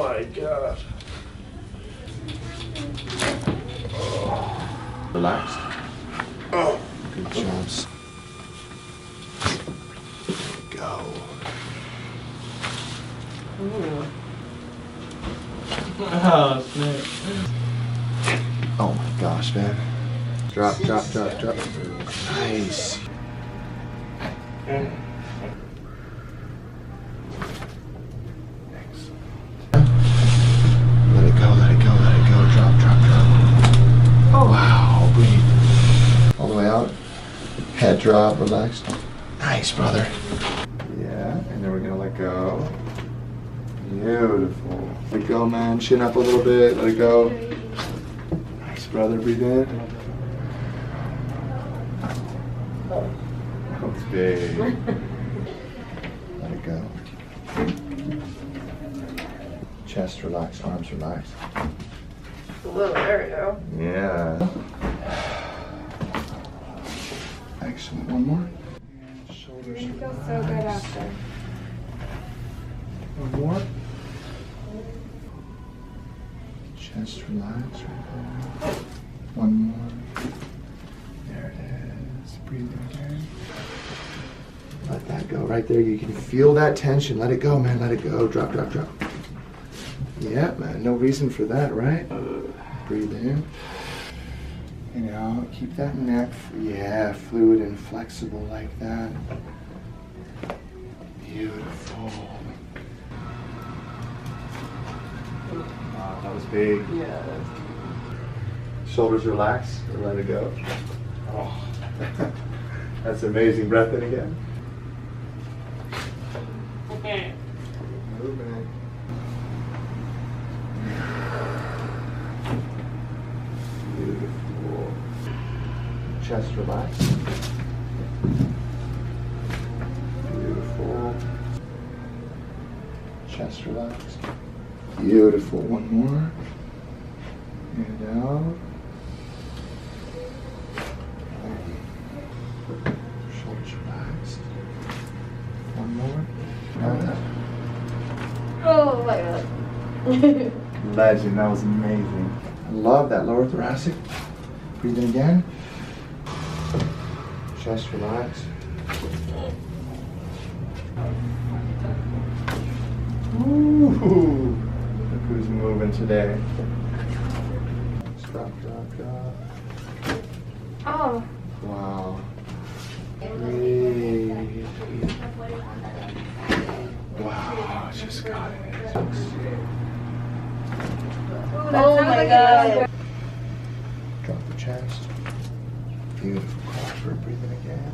my God. Relaxed. Oh. Good jobs. Go. Oh, snap. Oh my gosh, man. Drop, drop, drop, drop. Nice. Let it go, let it go, let it go. Drop, drop, drop. Oh, wow. Breathe. All the way out. Head drop, relax. Nice, brother. Yeah, and then we're gonna let go. Beautiful. Let it go, man. Chin up a little bit. Let it go. Nice, brother. Breathe in. That's big. Let it go. Chest relax, arms relax. Whoa, there we go. Yeah. Excellent. One more. And shoulders You feel relax. so good after. One more. Chest relax right there. One more. There it is. Breathe in again. Let that go right there. You can feel that tension. Let it go, man. Let it go. Drop, drop, drop. Yeah, man. No reason for that, right? Breathe in. And out. Keep that neck, yeah, fluid and flexible like that. Beautiful. Wow, that was big. Yeah. Shoulders relax, or let it go. Oh, that's amazing. Breath in again. Okay. Movement. Beautiful. Chest relax. Beautiful. Chest relax. Beautiful. One more. And out. Shoulders relaxed. One more. And out. Oh my God. Legend, that was amazing. I love that lower thoracic. Breathe in again. Chest relax. Ooh, look who's moving today. Drop, drop, drop. Oh. Wow. Breathe. Wow, just got it. Oh my God. Drop the chest. Beautiful. Crawford, breathe in again.